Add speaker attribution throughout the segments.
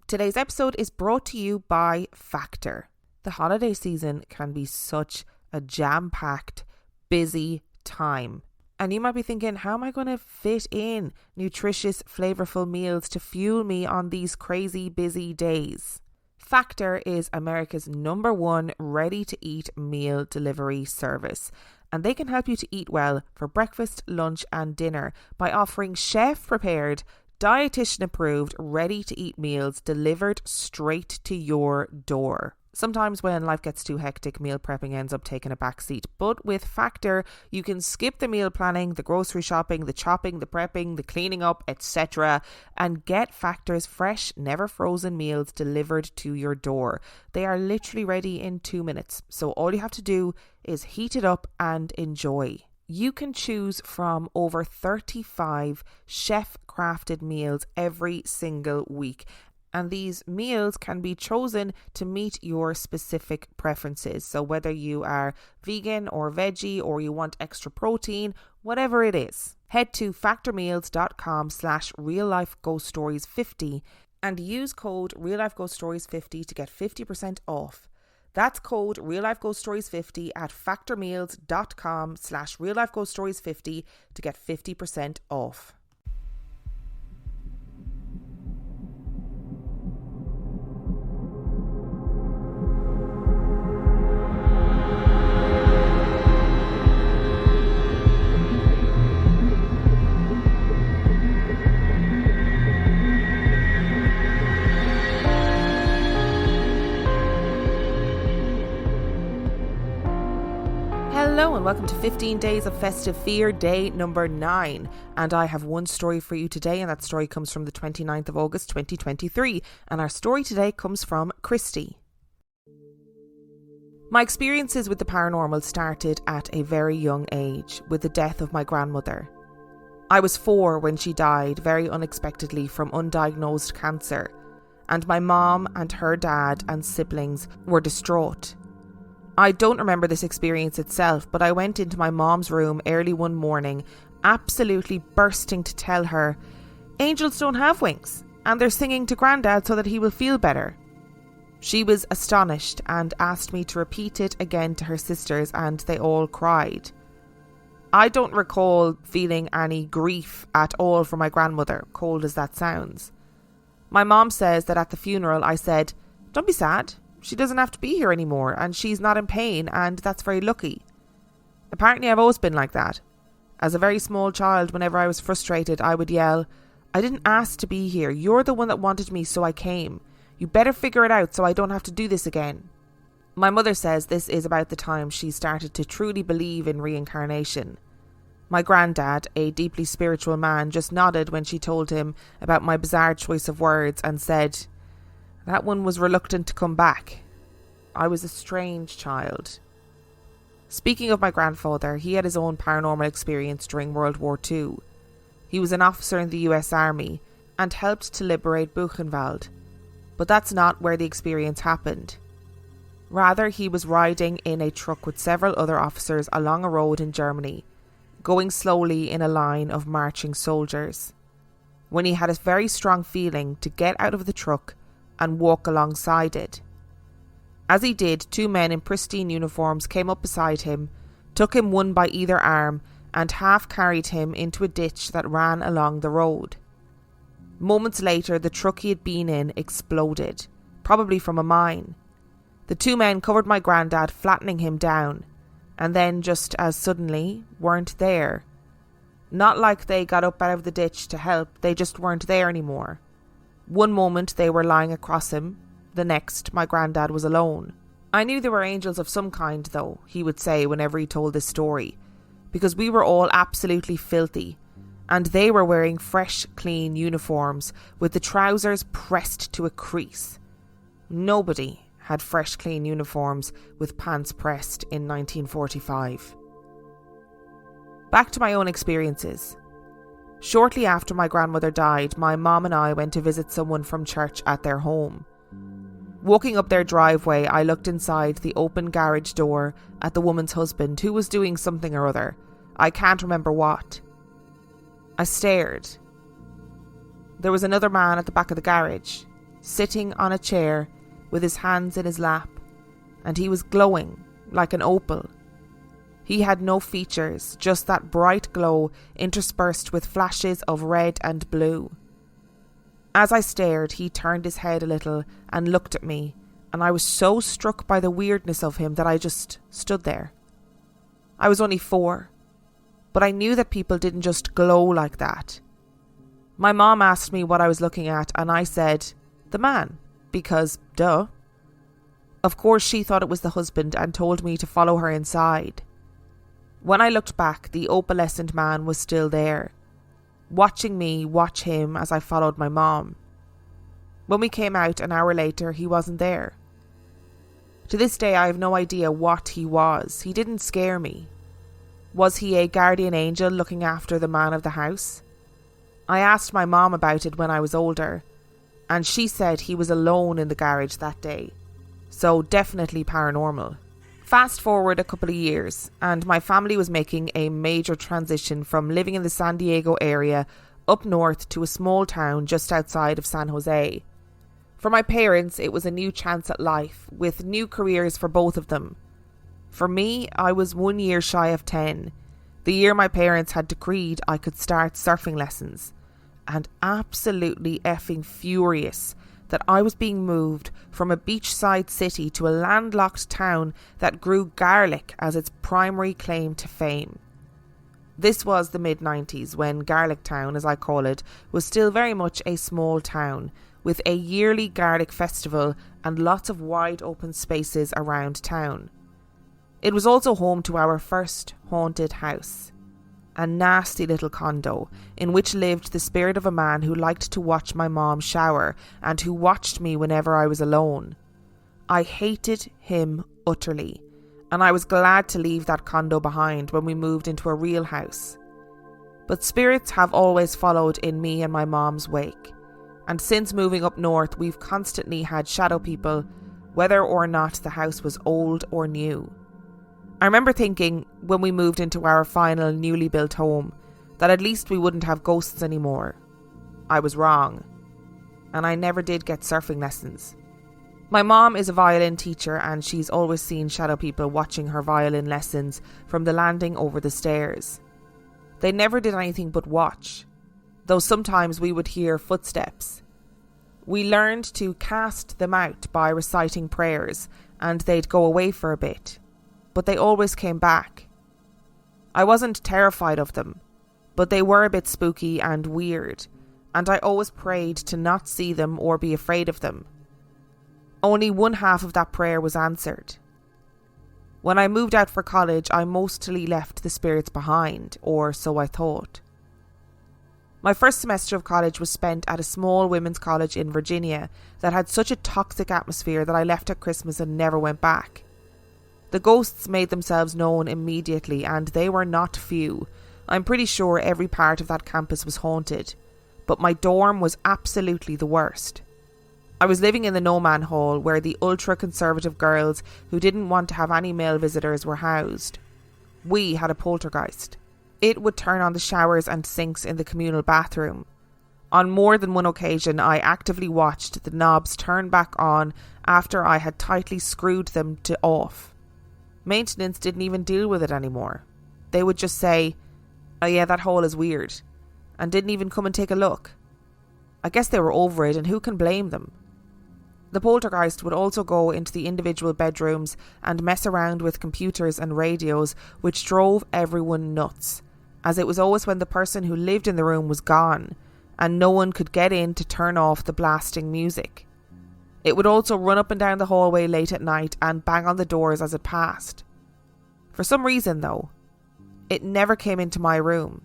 Speaker 1: Today's episode is brought to you by Factor. The holiday season can be such a jam-packed, busy time. And you might be thinking, how am I going to fit in nutritious, flavourful meals to fuel me on these crazy busy days? Factor is America's #1 ready-to-eat meal delivery service. And they can help you to eat well for breakfast, lunch and dinner by offering chef-prepared, dietitian-approved, ready-to-eat meals delivered straight to your door. Sometimes when life gets too hectic, meal prepping ends up taking a backseat. But with Factor, you can skip the meal planning, the grocery shopping, the chopping, the prepping, the cleaning up, etc. and get Factor's fresh, never frozen meals delivered to your door. They are literally ready in 2 minutes. So all you have to do is heat it up and enjoy. You can choose from over 35 chef-crafted meals every single week. And these meals can be chosen to meet your specific preferences. So whether you are vegan or veggie or you want extra protein, whatever it is, head to factormeals.com/reallifeghoststories50 and use code reallifeghoststories50 to get 50% off. That's code reallifeghoststories50 at factormeals.com/reallifeghoststories50 to get 50% off. Hello and welcome to 15 Days of Festive Fear, day number 9. And I have one story for you today, and that story comes from the 29th of August 2023. And our story today comes from Christie. My experiences with the paranormal started at a very young age, with the death of my grandmother. I was 4 when she died very unexpectedly from undiagnosed cancer, and my mom and her dad and siblings were distraught. I don't remember this experience itself, but I went into my mom's room early one morning, absolutely bursting to tell her, "Angels don't have wings, and they're singing to Grandad so that he will feel better." She was astonished and asked me to repeat it again to her sisters, and they all cried. I don't recall feeling any grief at all for my grandmother, cold as that sounds. My mom says that at the funeral I said, "Don't be sad. She doesn't have to be here anymore and she's not in pain, and that's very lucky." Apparently I've always been like that. As a very small child, whenever I was frustrated, I would yell, "I didn't ask to be here. You're the one that wanted me, so I came. You better figure it out so I don't have to do this again." My mother says this is about the time she started to truly believe in reincarnation. My granddad, a deeply spiritual man, just nodded when she told him about my bizarre choice of words and said, "That one was reluctant to come back." I was a strange child. Speaking of my grandfather, he had his own paranormal experience during World War II. He was an officer in the US Army and helped to liberate Buchenwald. But that's not where the experience happened. Rather, he was riding in a truck with several other officers along a road in Germany, going slowly in a line of marching soldiers, when he had a very strong feeling to get out of the truck and walk alongside it. As he did, 2 men in pristine uniforms came up beside him, took him one by either arm, and half carried him into a ditch that ran along the road. Moments later, the truck he had been in exploded, probably from a mine. The 2 men covered my granddad, flattening him down, and then just as suddenly weren't there. Not like they got up out of the ditch to help, they just weren't there anymore. One moment they were lying across him, the next my granddad was alone. I knew they were angels of some kind though, he would say whenever he told this story, because we were all absolutely filthy, and they were wearing fresh, clean uniforms with the trousers pressed to a crease. Nobody had fresh, clean uniforms with pants pressed in 1945. Back to my own experiences. Shortly after my grandmother died, my mom and I went to visit someone from church at their home. Walking up their driveway, I looked inside the open garage door at the woman's husband, who was doing something or other. I can't remember what. I stared. There was another man at the back of the garage. sitting on a chair with his hands in his lap, and he was glowing like an opal. He had no features, just that bright glow interspersed with flashes of red and blue. As I stared, he turned his head a little and looked at me, and I was so struck by the weirdness of him that I just stood there. I was only 4, but I knew that people didn't just glow like that. My mom asked me what I was looking at, and I said, "The man," because, duh. Of course she thought it was the husband and told me to follow her inside. When I looked back, the opalescent man was still there, watching me watch him as I followed my mom. When we came out an hour later, he wasn't there. To this day, I have no idea what he was. He didn't scare me. Was he a guardian angel looking after the man of the house? I asked my mom about it when I was older, and she said he was alone in the garage that day. So definitely paranormal. Fast forward a couple of years, and my family was making a major transition from living in the San Diego area up north to a small town just outside of San Jose. For my parents, it was a new chance at life, with new careers for both of them. For me, I was 1 year shy of 10, the year my parents had decreed I could start surfing lessons, and absolutely effing furious that I was being moved from a beachside city to a landlocked town that grew garlic as its primary claim to fame. This was the mid-90s, when Garlic Town, as I call it, was still very much a small town, with a yearly garlic festival and lots of wide open spaces around town. It was also home to our first haunted house, a nasty little condo in which lived the spirit of a man who liked to watch my mom shower and who watched me whenever I was alone. I hated him utterly, and I was glad to leave that condo behind when we moved into a real house. But spirits have always followed in me and my mom's wake, and since moving up north we've constantly had shadow people, whether or not the house was old or new. I remember thinking, when we moved into our final newly built home, that at least we wouldn't have ghosts anymore. I was wrong, and I never did get surfing lessons. My mom is a violin teacher, and she's always seen shadow people watching her violin lessons from the landing over the stairs. They never did anything but watch, though sometimes we would hear footsteps. We learned to cast them out by reciting prayers, and they'd go away for a bit, but they always came back. I wasn't terrified of them, but they were a bit spooky and weird, and I always prayed to not see them or be afraid of them. Only one half of that prayer was answered. When I moved out for college, I mostly left the spirits behind, or so I thought. My first semester of college was spent at a small women's college in Virginia that had such a toxic atmosphere that I left at Christmas and never went back. The ghosts made themselves known immediately, and they were not few. I'm pretty sure every part of that campus was haunted, but my dorm was absolutely the worst. I was living in the no-man hall where the ultra-conservative girls who didn't want to have any male visitors were housed. We had a poltergeist. It would turn on the showers and sinks in the communal bathroom. On more than one occasion, I actively watched the knobs turn back on after I had tightly screwed them to off. Maintenance didn't even deal with it anymore. They would just say, "Oh yeah, that hole is weird," and didn't even come and take a look. I guess they were over it, and who can blame them? The poltergeist would also go into the individual bedrooms and mess around with computers and radios, which drove everyone nuts, as it was always when the person who lived in the room was gone, and no one could get in to turn off the blasting music. It would also run up and down the hallway late at night and bang on the doors as it passed. For some reason, though, it never came into my room,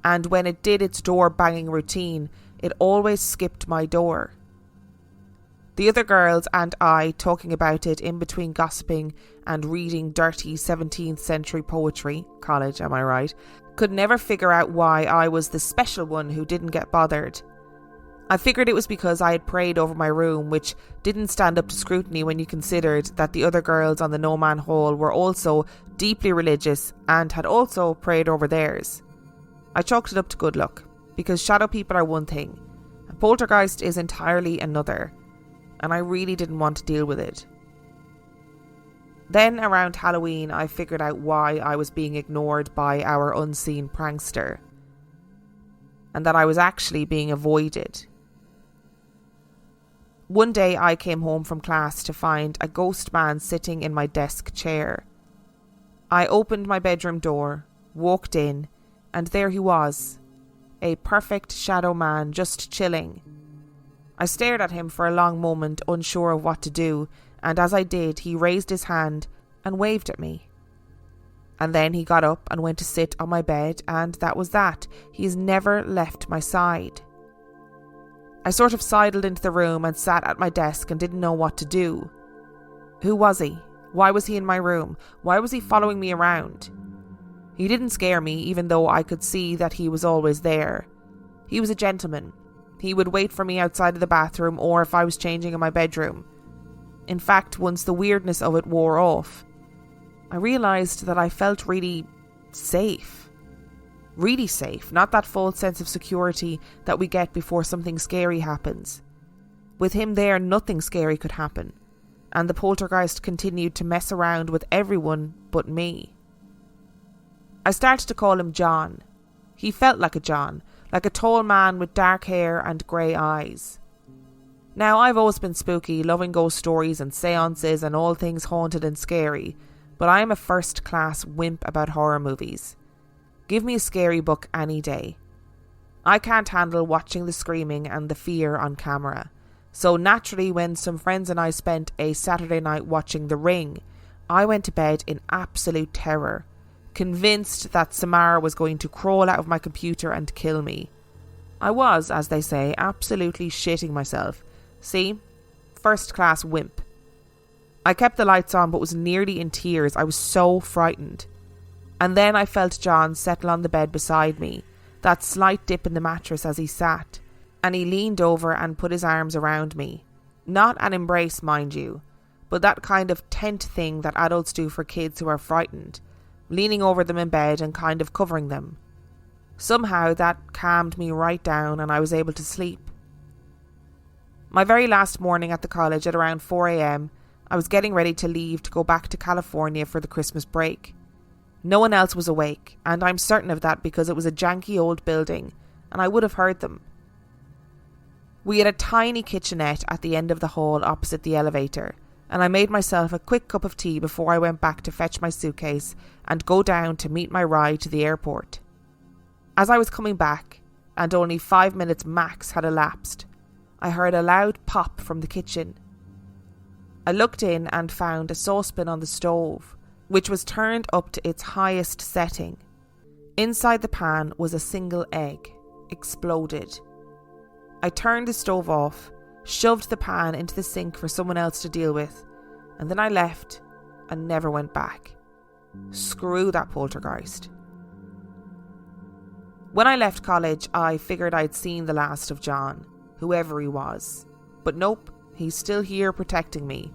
Speaker 1: and when it did its door banging routine, it always skipped my door. The other girls and I, talking about it in between gossiping and reading dirty 17th century poetry, college, am I right, could never figure out why I was the special one who didn't get bothered. I figured it was because I had prayed over my room, which didn't stand up to scrutiny when you considered that the other girls on the No Man Hall were also deeply religious and had also prayed over theirs. I chalked it up to good luck, because shadow people are one thing, and poltergeist is entirely another. and I really didn't want to deal with it. Then around Halloween, I figured out why I was being ignored by our unseen prankster, and that I was actually being avoided. One day I came home from class to find a ghost man sitting in my desk chair. I opened my bedroom door, walked in, and there he was, a perfect shadow man just chilling. I stared at him for a long moment, unsure of what to do, and as I did, he raised his hand and waved at me. And then he got up and went to sit on my bed, and that was that. He's never left my side. I sort of sidled into the room and sat at my desk and didn't know what to do. Who was he? Why was he in my room? Why was he following me around? He didn't scare me, even though I could see that he was always there. He was a gentleman. He would wait for me outside of the bathroom or if I was changing in my bedroom. In fact, once the weirdness of it wore off, I realised that I felt really safe. Really safe, not that false sense of security that we get before something scary happens. With him there, nothing scary could happen, and the poltergeist continued to mess around with everyone but me. I started to call him John. He felt like a John, like a tall man with dark hair and grey eyes. Now, I've always been spooky, loving ghost stories and seances and all things haunted and scary, but I am a first-class wimp about horror movies. Give me a scary book any day. I can't handle watching the screaming and the fear on camera. So naturally, when some friends and I spent a Saturday night watching The Ring, I went to bed in absolute terror, convinced that Samara was going to crawl out of my computer and kill me. I was, as they say, absolutely shitting myself. See? First class wimp. I kept the lights on but was nearly in tears. I was so frightened. And then I felt John settle on the bed beside me, that slight dip in the mattress as he sat, and he leaned over and put his arms around me. Not an embrace, mind you, but that kind of tent thing that adults do for kids who are frightened, leaning over them in bed and kind of covering them. Somehow that calmed me right down and I was able to sleep. My very last morning at the college at around 4 a.m, I was getting ready to leave to go back to California for the Christmas break. No one else was awake, and I'm certain of that because it was a janky old building, and I would have heard them. We had a tiny kitchenette at the end of the hall opposite the elevator, and I made myself a quick cup of tea before I went back to fetch my suitcase and go down to meet my ride to the airport. As I was coming back, and only 5 minutes max had elapsed, I heard a loud pop from the kitchen. I looked in and found a saucepan on the stove, which was turned up to its highest setting. Inside the pan was a single egg, exploded. I turned the stove off, shoved the pan into the sink for someone else to deal with, and then I left and never went back. Screw that poltergeist. When I left college, I figured I'd seen the last of John, whoever he was. But nope, he's still here protecting me.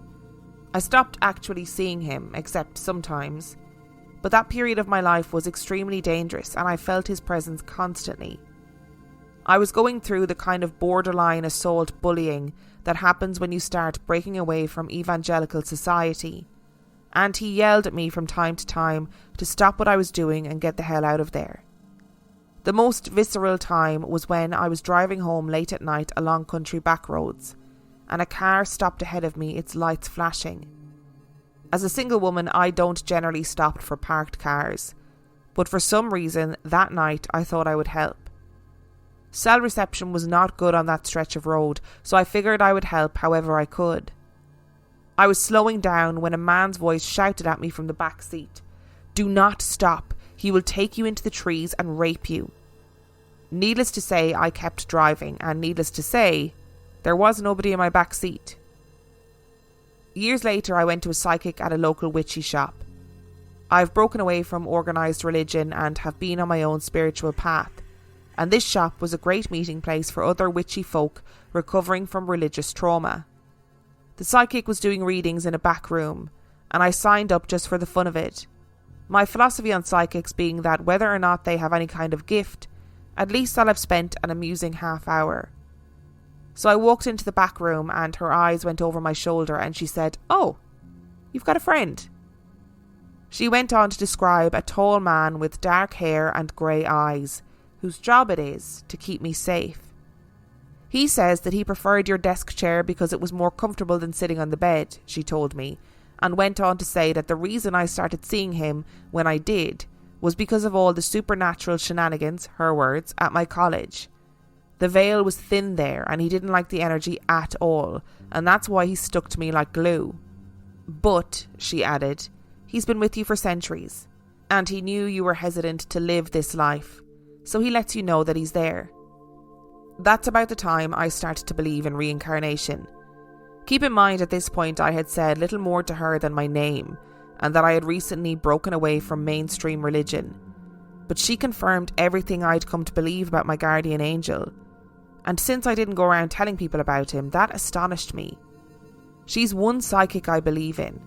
Speaker 1: I stopped actually seeing him, except sometimes, but that period of my life was extremely dangerous and I felt his presence constantly. I was going through the kind of borderline assault bullying that happens when you start breaking away from evangelical society, and he yelled at me from time to time to stop what I was doing and get the hell out of there. The most visceral time was when I was driving home late at night along country back roads, and a car stopped ahead of me, its lights flashing. As a single woman, I don't generally stop for parked cars, but for some reason that night I thought I would help. Cell reception was not good on that stretch of road, so I figured I would help however I could. I was slowing down when a man's voice shouted at me from the back seat, "Do not stop, he will take you into the trees and rape you." Needless to say, I kept driving, and needless to say, there was nobody in my back seat. Years later, I went to a psychic at a local witchy shop. I've broken away from organised religion and have been on my own spiritual path, and this shop was a great meeting place for other witchy folk recovering from religious trauma. The psychic was doing readings in a back room, and I signed up just for the fun of it. My philosophy on psychics being that whether or not they have any kind of gift, at least I'll have spent an amusing half hour. So I walked into the back room and her eyes went over my shoulder and she said, "Oh, you've got a friend." She went on to describe a tall man with dark hair and grey eyes, whose job it is to keep me safe. "He says that he preferred your desk chair because it was more comfortable than sitting on the bed," she told me, and went on to say that the reason I started seeing him when I did was because of all the supernatural shenanigans, her words, at my college. The veil was thin there and he didn't like the energy at all, and that's why he stuck to me like glue. "But," she added, "he's been with you for centuries, and he knew you were hesitant to live this life, so he lets you know that he's there." That's about the time I started to believe in reincarnation. Keep in mind at this point I had said little more to her than my name, and that I had recently broken away from mainstream religion. But she confirmed everything I'd come to believe about my guardian angel. And since I didn't go around telling people about him, that astonished me. She's one psychic I believe in.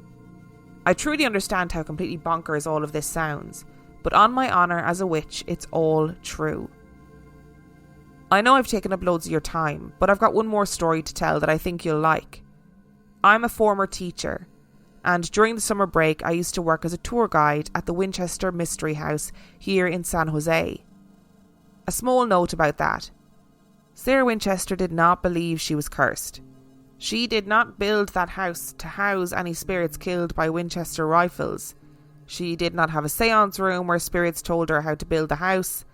Speaker 1: I truly understand how completely bonkers all of this sounds, but on my honour as a witch, it's all true. I know I've taken up loads of your time, but I've got one more story to tell that I think you'll like. I'm a former teacher, and during the summer break I used to work as a tour guide at the Winchester Mystery House here in San Jose. A small note about that. Sarah Winchester did not believe she was cursed. She did not build that house to house any spirits killed by Winchester rifles. She did not have a seance room where spirits told her how to build the house,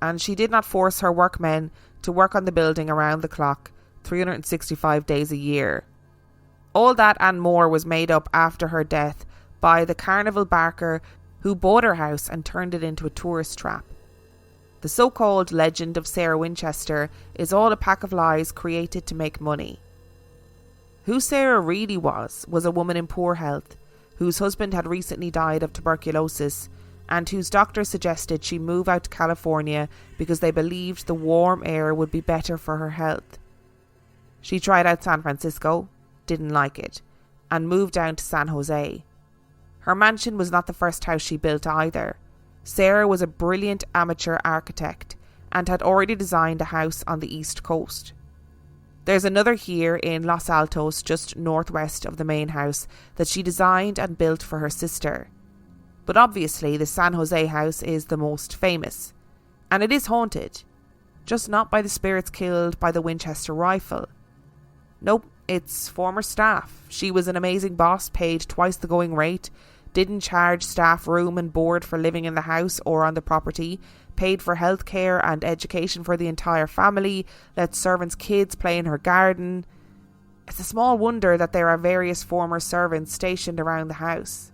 Speaker 1: and she did not force her workmen to work on the building around the clock, 365 days a year. All that and more was made up after her death by the carnival barker who bought her house and turned it into a tourist trap. The so-called legend of Sarah Winchester is all a pack of lies created to make money. Who Sarah really was a woman in poor health, whose husband had recently died of tuberculosis, and whose doctor suggested she move out to California because they believed the warm air would be better for her health. She tried out San Francisco, didn't like it, and moved down to San Jose. Her mansion was not the first house she built either. Sarah was a brilliant amateur architect and had already designed a house on the East Coast. There's another here in Los Altos, just northwest of the main house, that she designed and built for her sister. But obviously the San Jose house is the most famous, and it is haunted, just not by the spirits killed by the Winchester rifle. Nope, it's former staff. She was an amazing boss, paid twice the going rate, didn't charge staff room and board for living in the house or on the property, paid for healthcare and education for the entire family, let servants' kids play in her garden. It's a small wonder that there are various former servants stationed around the house.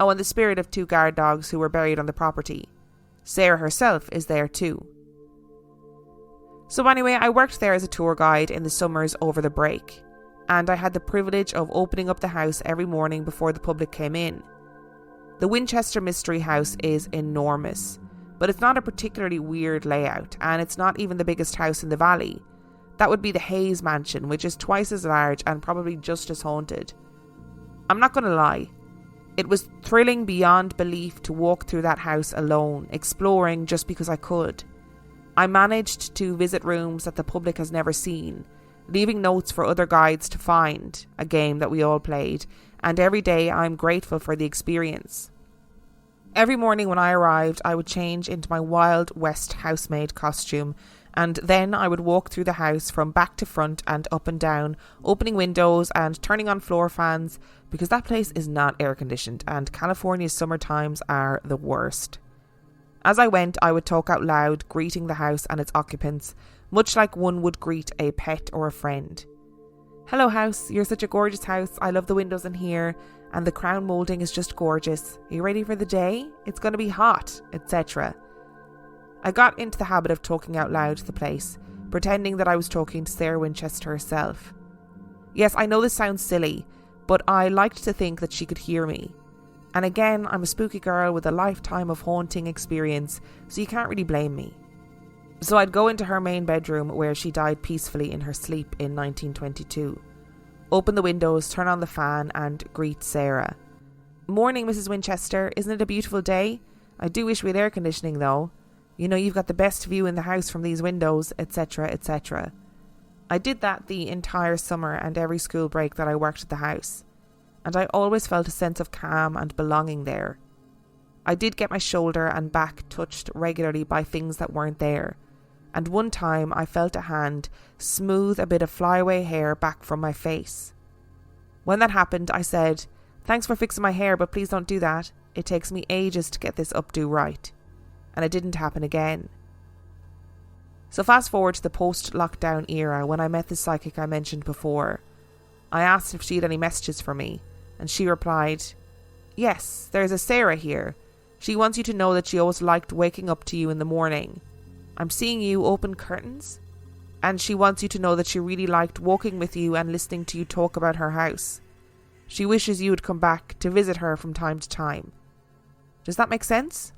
Speaker 1: Oh, and the spirit of 2 guard dogs who were buried on the property. Sarah herself is there too. So anyway, I worked there as a tour guide in the summers over the break, and I had the privilege of opening up the house every morning before the public came in. The Winchester Mystery House is enormous, but it's not a particularly weird layout, and it's not even the biggest house in the valley. That would be the Hayes Mansion, which is twice as large and probably just as haunted. I'm not going to lie, it was thrilling beyond belief to walk through that house alone, exploring just because I could. I managed to visit rooms that the public has never seen, leaving notes for other guides to find, a game that we all played, and every day I'm grateful for the experience. Every morning when I arrived, I would change into my Wild West housemaid costume, and then I would walk through the house from back to front and up and down, opening windows and turning on floor fans, because that place is not air conditioned and California's summer times are the worst. As I went, I would talk out loud, greeting the house and its occupants, much like one would greet a pet or a friend. "Hello house, you're such a gorgeous house. I love the windows in here, and the crown moulding is just gorgeous. Are you ready for the day? It's going to be hot," etc. I got into the habit of talking out loud to the place, pretending that I was talking to Sarah Winchester herself. Yes, I know this sounds silly, but I liked to think that she could hear me. And again, I'm a spooky girl with a lifetime of haunting experience, so you can't really blame me. So I'd go into her main bedroom where she died peacefully in her sleep in 1922. Open the windows, turn on the fan and greet Sarah. "Morning, Mrs. Winchester. Isn't it a beautiful day? I do wish we had air conditioning though. You know, you've got the best view in the house from these windows," etc., etc. I did that the entire summer and every school break that I worked at the house, and I always felt a sense of calm and belonging there. I did get my shoulder and back touched regularly by things that weren't there, and one time I felt a hand smooth a bit of flyaway hair back from my face. When that happened, I said, "Thanks for fixing my hair, but please don't do that. It takes me ages to get this updo right." And it didn't happen again. So fast forward to the post-lockdown era when I met the psychic I mentioned before. I asked if she had any messages for me, and she replied, "Yes, there's a Sarah here. She wants you to know that she always liked waking up to you in the morning. I'm seeing you open curtains, and she wants you to know that she really liked walking with you and listening to you talk about her house. She wishes you would come back to visit her from time to time." Does that make sense?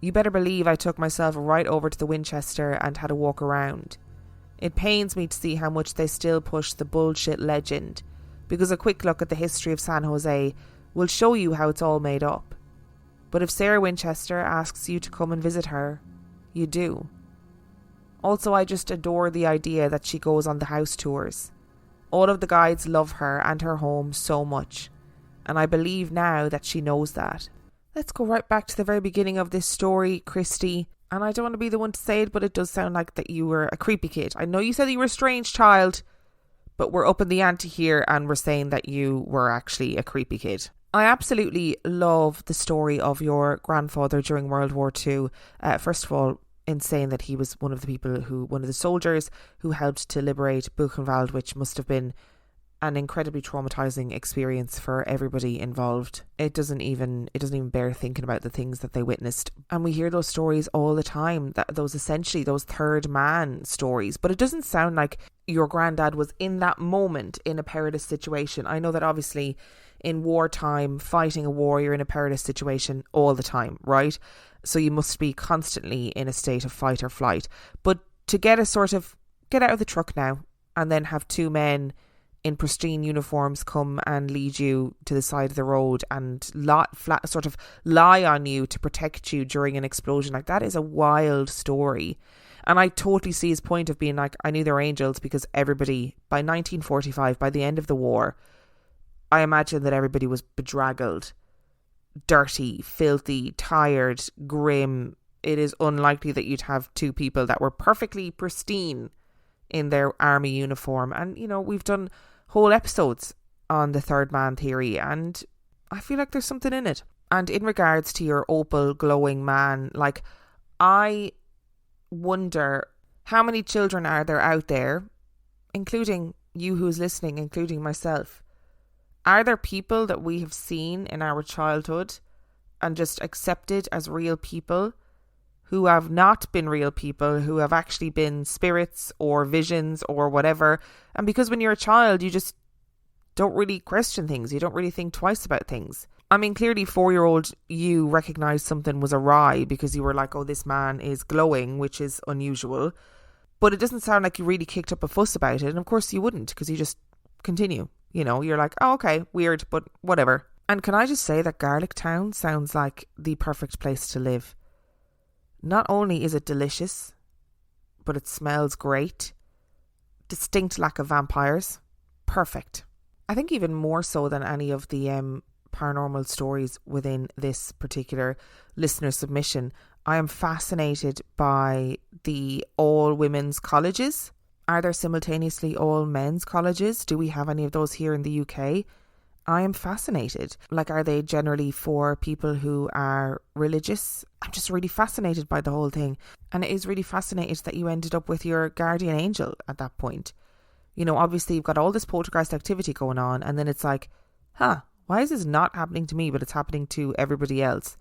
Speaker 1: You better believe I took myself right over to the Winchester and had a walk around. It pains me to see how much they still push the bullshit legend, because a quick look at the history of San Jose will show you how it's all made up. But if Sarah Winchester asks you to come and visit her, you do. Also, I just adore the idea that she goes on the house tours. All of the guides love her and her home so much, and I believe now that she knows that. Let's go right back to the very beginning of this story, Christie. And I don't want to be the one to say it, but it does sound like that you were a creepy kid. I know you said that you were a strange child, but we're up in the ante here and we're saying that you were actually a creepy kid. I absolutely love the story of your grandfather during World War II. First of all, insane that he was one of the soldiers who helped to liberate Buchenwald, which must have been an incredibly traumatizing experience for everybody involved. It doesn't even bear thinking about the things that they witnessed. And we hear those stories all the time, those third man stories. But it doesn't sound like your granddad was in that moment in a perilous situation. I know that obviously in wartime, fighting a war, you're in a perilous situation all the time, right? So you must be constantly in a state of fight or flight. But to get out of the truck now and then have two men in pristine uniforms come and lead you to the side of the road and lie on you to protect you during an explosion, like that is a wild story. And I totally see his point of being like, I knew they were angels, because everybody by 1945, by the end of the war, I imagine that everybody was bedraggled, dirty, filthy, tired, grim. It is unlikely that you'd have two people that were perfectly pristine in their army uniform. And we've done whole episodes on the third man theory, and I feel like there's something in it. And in regards to your opal glowing man, like, I wonder how many children are there out there, including you who's listening, including myself. Are there people that we have seen in our childhood and just accepted as real people who have not been real people, who have actually been spirits or visions or whatever? And because when you're a child, you just don't really question things. You don't really think twice about things. I mean, clearly 4-year-old you recognised something was awry because you were like, oh, this man is glowing, which is unusual. But it doesn't sound like you really kicked up a fuss about it. And of course you wouldn't, because you just continue. You're like, oh, okay, weird, but whatever. And can I just say that Garlic Town sounds like the perfect place to live. Not only is it delicious, but it smells great. Distinct lack of vampires. Perfect. I think even more so than any of the paranormal stories within this particular listener submission, I am fascinated by the all women's colleges. Are there simultaneously all men's colleges? Do we have any of those here in the UK? I am fascinated. Like, are they generally for people who are religious? I'm just really fascinated by the whole thing. And it is really fascinating that you ended up with your guardian angel at that point. Obviously you've got all this poltergeist activity going on, and then it's like, why is this not happening to me, but it's happening to everybody else?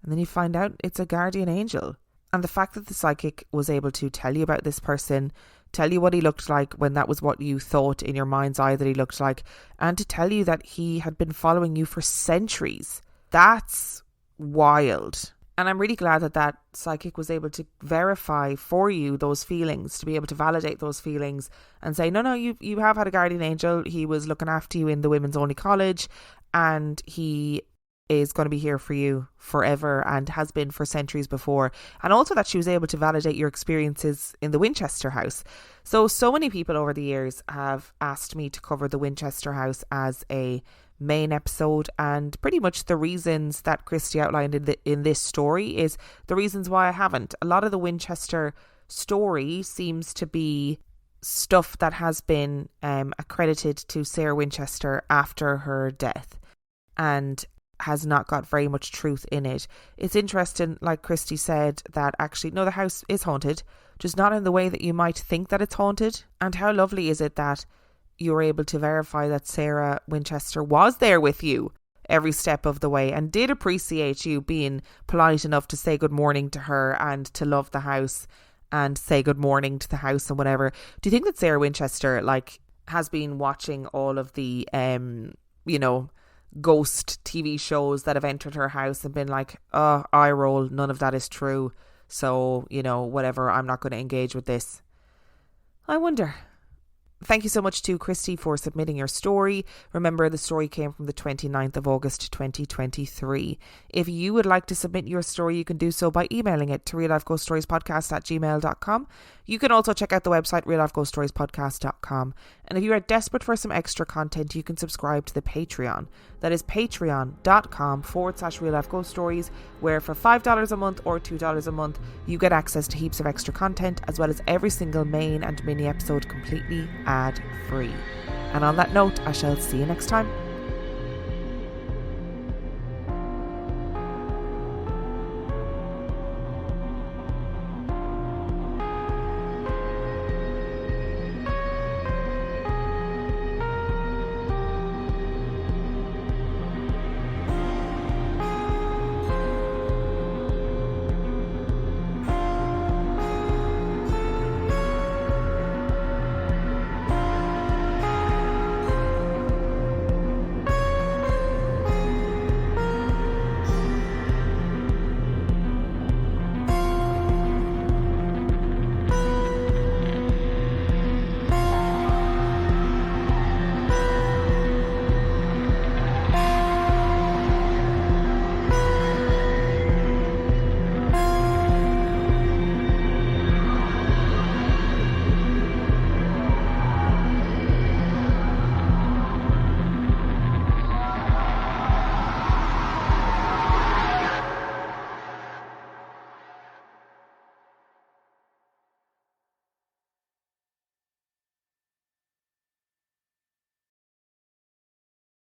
Speaker 1: And then you find out it's a guardian angel. And the fact that the psychic was able to tell you about this person, tell you what he looked like when that was what you thought in your mind's eye that he looked like, and to tell you that he had been following you for centuries. That's wild. And I'm really glad that psychic was able to verify for you those feelings, to be able to validate those feelings and say, no, you have had a guardian angel. He was looking after you in the women's only college, and he is going to be here for you forever and has been for centuries before. And also that she was able to validate your experiences in the Winchester house. So many people over the years have asked me to cover the Winchester house as a main episode, and pretty much the reasons that Christie outlined in this story is the reasons why I haven't. A lot of the Winchester story seems to be stuff that has been accredited to Sarah Winchester after her death and has not got very much truth in it. It's interesting, like Christie said, that actually, no, the house is haunted, just not in the way that you might think that it's haunted. And how lovely is it that you were able to verify that Sarah Winchester was there with you every step of the way and did appreciate you being polite enough to say good morning to her and to love the house and say good morning to the house and whatever. Do you think that Sarah Winchester has been watching all of the ghost TV shows that have entered her house and been like, oh, eye roll, none of that is true, so whatever, I'm not going to engage with this? I wonder. Thank you so much to Christie for submitting your story. Remember, the story came from the 29th of August 2023. If you would like to submit your story, you can do so by emailing it to reallifeghoststoriespodcast@gmail.com. You can also check out the website reallifeghoststoriespodcast.com. And if you are desperate for some extra content, you can subscribe to the Patreon. That is patreon.com/reallifeghoststories, where for $5 a month or $2 a month, you get access to heaps of extra content, as well as every single main and mini episode completely ad-free. And on that note, I shall see you next time.